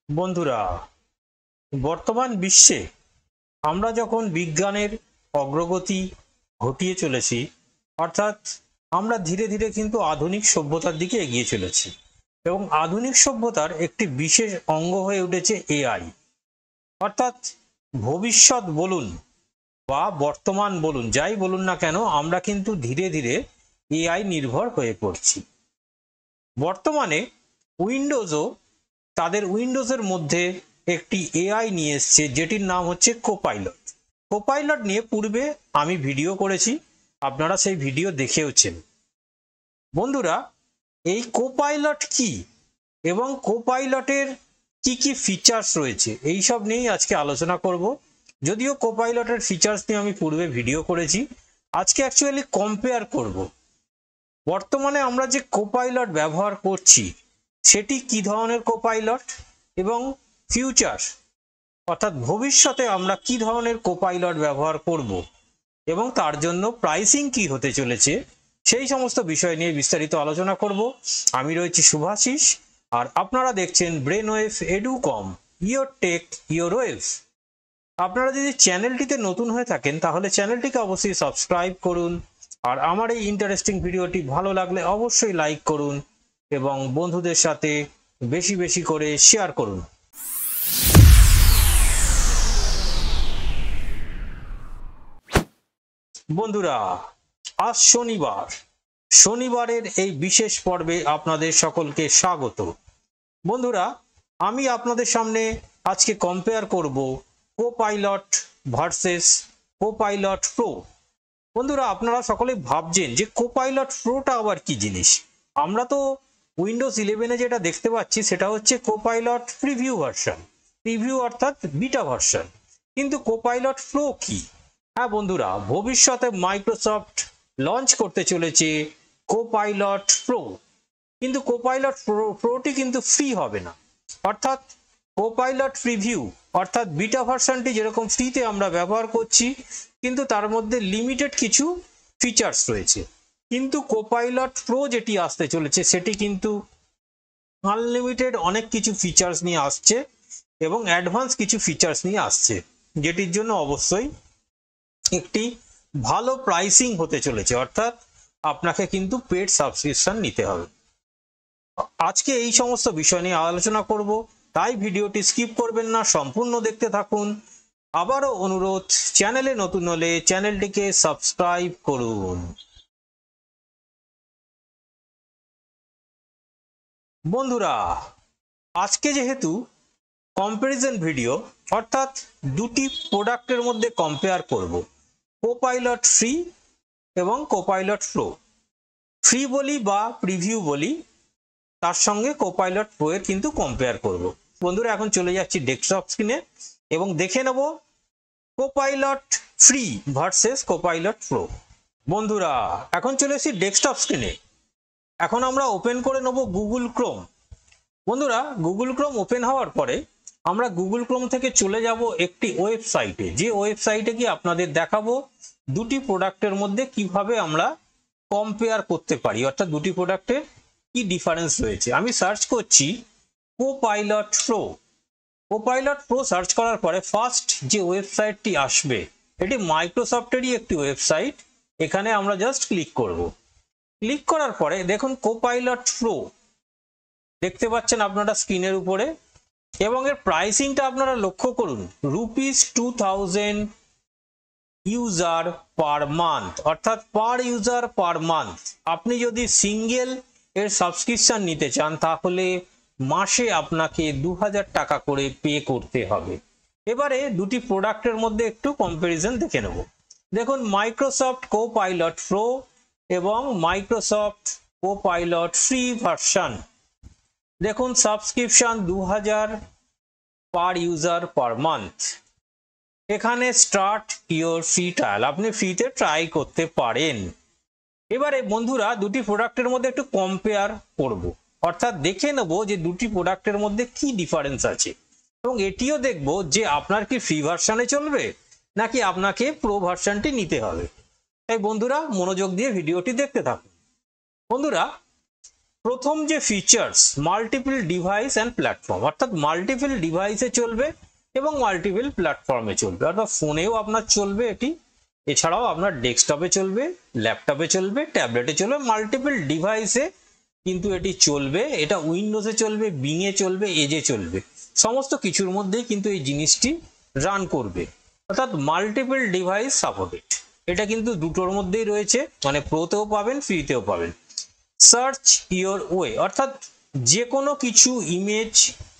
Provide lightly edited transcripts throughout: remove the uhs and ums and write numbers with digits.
বন্ধুরা, বর্তমান বিশ্বে আমরা যখন বিজ্ঞানের অগ্রগতি ঘটিয়ে চলেছি, অর্থাৎ আমরা ধীরে ধীরে কিন্তু আধুনিক সভ্যতার দিকে এগিয়ে চলেছি এবং আধুনিক সভ্যতার একটি বিশেষ অঙ্গ হয়ে উঠেছে এআই। অর্থাৎ ভবিষ্যৎ বলুন বা বর্তমান বলুন, যাই বলুন না কেন, আমরা কিন্তু ধীরে ধীরে এআই নির্ভর হয়ে পড়ছি। বর্তমানে উইন্ডোজও তাদের উইন্ডোজের মধ্যে একটি এআই নিয়ে এসছে, যেটির নাম হচ্ছে কোপাইলট। কোপাইলট নিয়ে পূর্বে আমি ভিডিও করেছি, আপনারা সেই ভিডিও দেখেওছেন। বন্ধুরা, এই কোপাইলট কি এবং কোপাইলটের কি কি ফিচার্স রয়েছে, এই সব নিয়েই আজকে আলোচনা করব। যদিও কোপাইলটের ফিচার্স নিয়ে আমি পূর্বে ভিডিও করেছি, আজকে অ্যাকচুয়ালি কম্পেয়ার করব বর্তমানে আমরা যে কোপাইলট ব্যবহার করছি সেটি কি ধরনের কোপাইলট এবং ফিউচার অর্থাৎ ভবিষ্যতে আমরা কি ধরনের কোপাইলট ব্যবহার করব এবং তার জন্য প্রাইসিং কি হতে চলেছে, সেই সমস্ত বিষয় নিয়ে বিস্তারিত আলোচনা করব। আমি রয়েছি শুভাশিস, আর আপনারা দেখছেন Brainwave Educom, your take your wave. আপনারা যদি চ্যানেলটিতে নতুন হয়ে থাকেন তাহলে চ্যানেলটিকে অবশ্যই সাবস্ক্রাইব করুন, আর আমার এই ইন্টারেস্টিং ভিডিওটি ভালো লাগলে অবশ্যই লাইক করুন এবং বন্ধুদের সাথে বেশি বেশি করে শেয়ার করুন। বন্ধুরা, আজ শনিবারের এই বিশেষ পর্বে আপনাদের সকলকে স্বাগত। বন্ধুরা, আমি আপনাদের সামনে আজকে কম্পেয়ার করব কোপাইলট ভার্সেস কোপাইলট প্রো। বন্ধুরা, আপনারা সকলে ভাবছেন যে কোপাইলট প্রোটা আবার কি জিনিস। আমরা তো উইন্ডোজ 11-এ যেটা দেখতে পাচ্ছি সেটা হচ্ছে কোপাইলট প্রিভিউ ভার্সন, প্রিভিউ অর্থাৎ বিটা ভার্সন। কিন্তু কোপাইলট প্রো কি? হ্যাঁ বন্ধুরা, ভবিষ্যতে মাইক্রোসফট লঞ্চ করতে চলেছে কোপাইলট প্রো, কিন্তু কোপাইলট প্রোটি কিন্তু ফ্রি হবে না। অর্থাৎ কোপাইলট প্রিভিউ অর্থাৎ বিটা ভার্সনটি যেরকম ফ্রিতে আমরা ব্যবহার করছি, কিন্তু তার মধ্যে লিমিটেড কিছু ফিচার্স রয়েছে। কিন্তু কোপাইলট প্রো যেটি আসতে চলেছে সেটি কিন্তু আনলিমিটেড অনেক কিছু ফিচার্স নিয়ে আসছে এবং অ্যাডভান্স কিছু ফিচার্স নিয়ে আসছে, যেটির জন্য অবশ্যই একটি ভালো প্রাইসিং হতে চলেছে। অর্থাৎ আপনাকে কিন্তু পেড সাবস্ক্রিপশন নিতে হবে। আজকে এই সমস্ত বিষয় নিয়ে আলোচনা করব, তাই ভিডিওটি স্কিপ করবেন না, সম্পূর্ণ দেখতে থাকুন। আবারও অনুরোধ, চ্যানেলে নতুন হলে চ্যানেলটিকে সাবস্ক্রাইব করুন। বন্ধুরা, আজকে যেহেতু কম্প্যারিজন ভিডিও, অর্থাৎ দুটি প্রোডাক্টের মধ্যে কম্পেয়ার করব, কোপাইলট ফ্রি এবং কোপাইলট প্রো। ফ্রি বলি বা প্রিভিউ বলি, তার সঙ্গে কোপাইলট প্রো এর কিন্তু কম্পেয়ার করব। বন্ধুরা, এখন চলে যাচ্ছি ডেস্কটপ স্ক্রিনে এবং দেখে নেব copilot free versus copilot pro. বন্ধুরা, এখন চলে এসেছি ডেস্কটপ স্ক্রিনে। এখন আমরা ওপেন করে নেব গুগল ক্রোম। বন্ধুরা, গুগল ক্রোম ওপেন হওয়ার পরে আমরা গুগল ক্রোম থেকে চলে যাব একটি ওয়েবসাইটে, যে ওয়েবসাইটে গিয়ে আপনাদের দেখাবো দুটি প্রোডাক্টের মধ্যে কিভাবে আমরা কম্পেয়ার করতে পারি, অর্থাৎ দুটি প্রোডাক্টের কি ডিফারেন্স রয়েছে। আমি সার্চ করছি copilot pro. Copilot pro search করার পরে ফার্স্ট যে ওয়েবসাইটটি আসবে এটি মাইক্রোসফটেরই একটি ওয়েবসাইট। এখানে আমরা জাস্ট ক্লিক করব। ক্লিক করার পরে দেখুন কোপাইলট প্রো দেখতে পাচ্ছেন আপনারা স্ক্রিনের উপরে, এবং এর প্রাইসিংটা আপনারা লক্ষ্য করুন, ₹2000 ইউজার পার মান্থ, অর্থাৎ পার ইউজার পার মান্থ। আপনি যদি সিঙ্গেল এর সাবস্ক্রিপশন নিতে চান তাহলে মাসে আপনাকে 2000 টাকা করে পে করতে হবে। এবারে দুটি প্রোডাক্টের মধ্যে একটু কম্প্যারিজন দেখে নেব। দেখুন, মাইক্রোসফট কোপাইলট প্রো এবং মাইক্রোসফট কোপাইলট ফ্রি ভার্সন। দেখুন, সাবস্ক্রিপশন 2000 পার ইউজার পার মান্থ। এখানে স্টার্ট ইওর ফ্রি ট্রায়াল, আপনি ফ্রিতে ট্রাই করতে পারেন। এবারে বন্ধুরা, দুটি প্রোডাক্টের মধ্যে একটু কম্পেয়ার করব, অর্থাৎ দেখে নেব যে দুটি প্রোডাক্টের মধ্যে কি ডিফারেন্স আছে, এবং এটিও দেখব যে আপনার কি ফ্রি ভার্সনে চলবে নাকি আপনাকে প্রো ভার্সনটি নিতে হবে। তাই বন্ধুরা, মনোযোগ দিয়ে ভিডিওটি দেখতে থাকুন। বন্ধুরা, প্রথম যে features multiple device and platform, অর্থাৎ মাল্টিপল ডিভাইসে চলবে এবং মাল্টিপল প্ল্যাটফর্মে চলবে, অর্থাৎ ফোনেও আপনার চলবে এটি, এছাড়াও আপনার ডেস্কটপে চলবে, ল্যাপটপে চলবে, ট্যাবলেটে চলবে, মাল্টিপল ডিভাইসে কিন্তু এটি চলবে। এটা উইন্ডোজে চলবে, বিংয়ে চলবে, এজে চলবে, সমস্ত কিছুর মধ্যেই কিন্তু এই জিনিসটি রান করবে, অর্থাৎ মাল্টিপল ডিভাইস সাপোর্টেড। এটা কিন্তু দুটোর মধ্যেই রয়েছে, মানে প্রোতেও পাবেন, ফ্রিতেও পাবেন। সার্চ ইওর ওয়ে, অর্থাৎ যে কোনো কিছু ইমেজ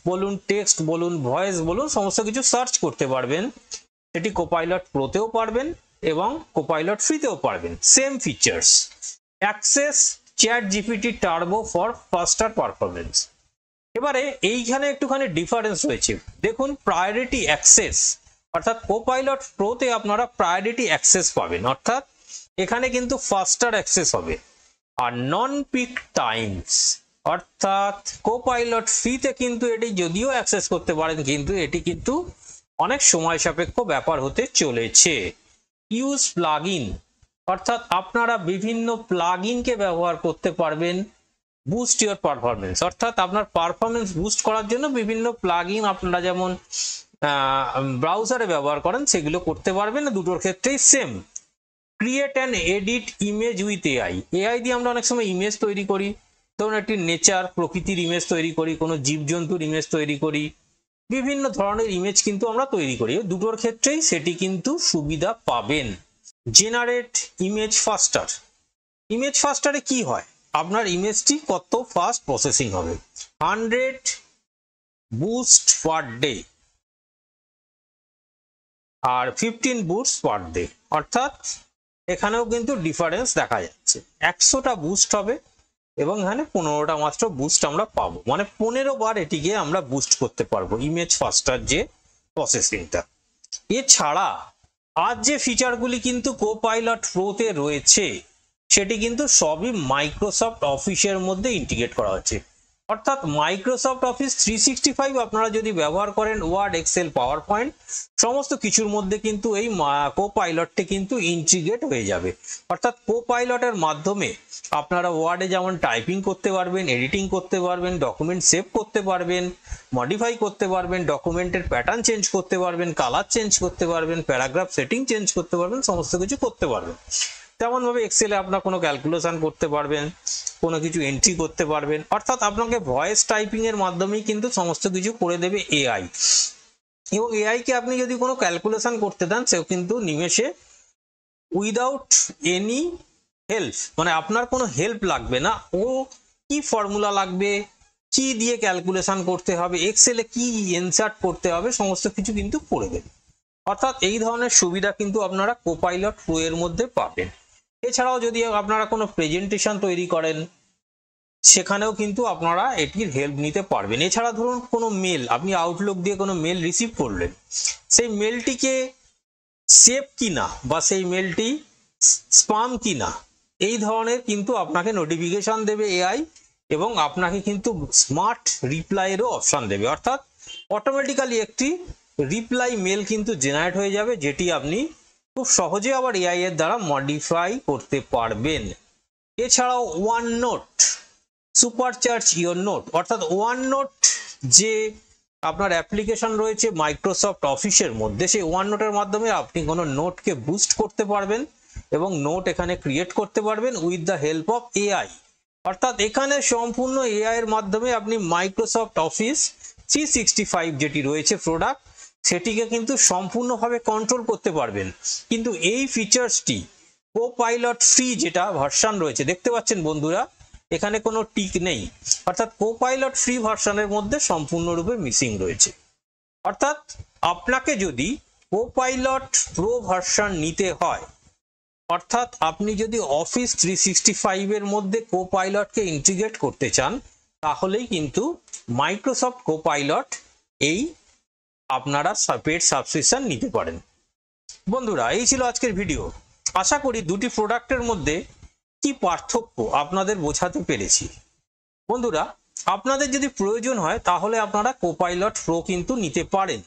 বলুন, টেক্সট বলুন, ভয়েস বলুন, সমস্ত কিছু সার্চ করতে পারবেন। এটি কোপাইলট প্রোতেও পারবেন এবং কোপাইলট ফ্রিতেও পারবেন, same features. Access chat GPT turbo for ফাস্টার performance. এবারে এইখানে একটুখানি ডিফারেন্স রয়েছে, দেখুন প্রায়োরিটি অ্যাক্সেস, অর্থাৎ কোপাইলট প্রোতে আপনারা প্রায়োরিটি অ্যাক্সেস পাবেন, অর্থাৎ এখানে কিন্তু ফাস্টার অ্যাক্সেস হবে। আর নন পিক টাইমস, অর্থাৎ কোপাইলট ফ্রিতে কিন্তু এটি যদিও অ্যাক্সেস করতে পারেন, কিন্তু এটি কিন্তু অনেক সময় সাপেক্ষ ব্যাপার হতে চলেছে। ইউজ প্লাগইন, অর্থাৎ আপনারা বিভিন্ন প্লাগইনকে ব্যবহার করতে পারবেন। বুস্ট ইওর পারফরমেন্স, অর্থাৎ আপনার পারফরমেন্স বুস্ট করার জন্য বিভিন্ন প্লাগইন আপনারা যেমন ব্রাউজারে ব্যবহার করেন সেগুলো করতে পারবেন, দুটোর ক্ষেত্রেই same. Create and edit image with AI, AI দিয়ে আমরা অনেক সময় ইমেজ তৈরি করি, ধরুন একটি নেচার, প্রকৃতির ইমেজ তৈরি করি, কোনো জীবজন্তুর ইমেজ তৈরি করি, বিভিন্ন ধরনের ইমেজ কিন্তু আমরা তৈরি করি, দুটোর ক্ষেত্রেই সেটি কিন্তু সুবিধা পাবেন। জেনারেট ইমেজ ফাস্টার, ইমেজ ফাস্টারে কি হয়, আপনার ইমেজটি কত ফাস্ট প্রসেসিং হবে, 100 বুস্ট পার ডে আর 15 বুস্ট পার ডে, অর্থাৎ এখানেও কিন্তু ডিফারেন্স দেখা যাচ্ছে। 100টা বুস্ট হবে এবং এখানে 15টা মাত্র বুস্ট আমরা পাবো, মানে 15 বার এটিকে আমরা বুস্ট করতে পারবো ইমেজ ফাস্টার যে প্রসেসিংটা। এছাড়া আর যে ফিচারগুলি কিন্তু কোপাইলট প্রোতে রয়েছে সেটি কিন্তু সবই মাইক্রোসফট অফিসের মধ্যে ইন্টিগ্রেট করা হচ্ছে, অর্থাৎ মাইক্রোসফট অফিস 365 আপনারা যদি ব্যবহার করেন, ওয়ার্ড, এক্সেল, পাওয়ার পয়েন্ট, সমস্ত কিছুর মধ্যে কিন্তু এই কোপাইলটটি কিন্তু ইন্টিগ্রেট হয়ে যাবে। অর্থাৎ কোপাইলটের মাধ্যমে আপনারা ওয়ার্ডে যেমন টাইপিং করতে পারবেন, এডিটিং করতে পারবেন, ডকুমেন্ট সেভ করতে পারবেন, মডিফাই করতে পারবেন, ডকুমেন্টের প্যাটার্ন চেঞ্জ করতে পারবেন, কালার চেঞ্জ করতে পারবেন, প্যারাগ্রাফ সেটিং চেঞ্জ করতে পারবেন, সমস্ত কিছু করতে পারবেন। তেমনভাবে এক্সেলে আপনার কোনো ক্যালকুলেশন করতে পারবেন, কোনো কিছু এন্ট্রি করতে পারবেন, অর্থাৎ আপনাকে ভয়েস টাইপিং এর মাধ্যমেই কিন্তু সমস্ত কিছু করে দেবে এআই। এবং এআই কে আপনি যদি কোনো ক্যালকুলেশন করতে দেন সেও কিন্তু নিমেষে উইদাউট এনি হেল্প, মানে আপনার কোনো হেল্প লাগবে না, ও কি ফর্মুলা লাগবে, কি দিয়ে ক্যালকুলেশন করতে হবে, এক্সেলে কি ইনসার্ট করতে হবে, সমস্ত কিছু কিন্তু করে দেবে। অর্থাৎ এই ধরনের সুবিধা কিন্তু আপনারা কোপাইলট প্রো এর মধ্যে পাবেন। এছাড়াও যদি আপনারা কোনো প্রেজেন্টেশন তৈরি করেন সেখানেও কিন্তু আপনারা এটির হেল্প নিতে পারবেন। এছাড়া ধরুন কোনো মেল, আপনি আউটলুক দিয়ে কোনো মেল রিসিভ করলেন, সেই মেলটিকে সেভ কিনা বা সেই মেলটি স্প্যাম কিনা, এই ধরনের কিন্তু আপনাকে নোটিফিকেশন দেবে এআই, এবং আপনাকে কিন্তু স্মার্ট রিপ্লাইয়েরও অপশন দেবে, অর্থাৎ অটোমেটিক্যালি একটি রিপ্লাই মেল কিন্তু জেনারেট হয়ে যাবে, যেটি আপনি খুব সহজে আবার এআই এর দ্বারা মডিফাই করতে পারবেন। এছাড়াও one note, supercharge your note, অর্থাৎ ওয়ান নোট যে আপনার অ্যাপ্লিকেশন রয়েছে মাইক্রোসফট অফিসের মধ্যে, সেই ওয়ান নোটের মাধ্যমে আপনি কোনো নোটকে বুস্ট করতে পারবেন এবং নোট এখানে ক্রিয়েট করতে পারবেন with the help of AI. অর্থাৎ এখানে সম্পূর্ণ এআই এর মাধ্যমে আপনি মাইক্রোসফট অফিস 365 যেটি রয়েছে প্রোডাক্ট, সেটিকে কিন্তু সম্পূর্ণভাবে কন্ট্রোল করতে পারবেন। কিন্তু এই ফিচার্সটি কোপাইলট ফ্রি যেটা ভার্সন রয়েছে, দেখতে পাচ্ছেন বন্ধুরা এখানে কোনো টিক নেই, অর্থাৎ কোপাইলট ফ্রি ভার্সনের মধ্যে সম্পূর্ণরূপে মিসিং রয়েছে। অর্থাৎ আপনাকে যদি কোপাইলট প্রো ভার্সন নিতে হয়, অর্থাৎ আপনি যদি অফিস 365 এর মধ্যে কোপাইলটকে ইন্টিগ্রেট করতে চান, তাহলেই কিন্তু মাইক্রোসফট কোপাইলট এই আপনারা পেড সাবস্ক্রিপশন নিতে পারেন। বন্ধুরা এই ছিল আজকের ভিডিও, আশা করি দুটি প্রোডাক্টের মধ্যে কি পার্থক্য আপনাদের বোঝাতে পেরেছি। বন্ধুরা আপনাদের যদি প্রয়োজন হয় তাহলে আপনারা কোপাইলট প্রো কিন্তু নিতে পারেন,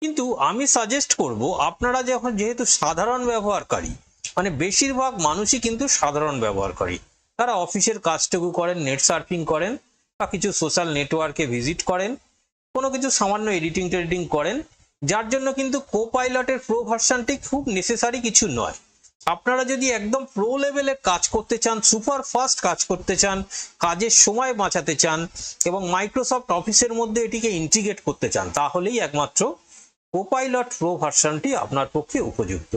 কিন্তু আমি সাজেস্ট করব আপনারা যেহেতু সাধারণ ব্যবহারকারী, মানে বেশিরভাগ মানুষই কিন্তু সাধারণ ব্যবহারকারী, তারা অফিসের কাজটুকু করেন, নেট সার্ফিং করেন বা কিছু সোশ্যাল নেটওয়ার্কে ভিজিট করেন, কোনো কিছু সামান্য এডিটিং টেডিটিং করেন, যার জন্য কিন্তু কোপাইলটের প্রো ভার্সনটি খুব নেসেসারি কিছু নয়। আপনারা যদি একদম প্রো লেভেলে কাজ করতে চান, সুপার ফাস্ট কাজ করতে চান, কাজের সময় বাঁচাতে চান এবং মাইক্রোসফট অফিসের মধ্যে এটিকে ইন্টিগ্রেট করতে চান, তাহলেই একমাত্র কোপাইলট প্রো ভার্সনটি আপনার পক্ষে উপযুক্ত।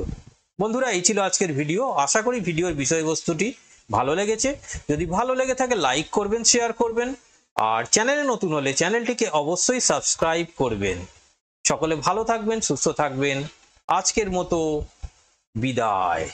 বন্ধুরা, এই ছিল আজকের ভিডিও। আশা করি ভিডিওর বিষয়বস্তুটি ভালো লেগেছে। যদি ভালো লেগে থাকে লাইক করবেন, শেয়ার করবেন, আর চ্যানেলে নতুন হলে চ্যানেলটিকে অবশ্যই সাবস্ক্রাইব করবেন। সকলে ভালো থাকবেন, সুস্থ থাকবেন। আজকের মতো বিদায়।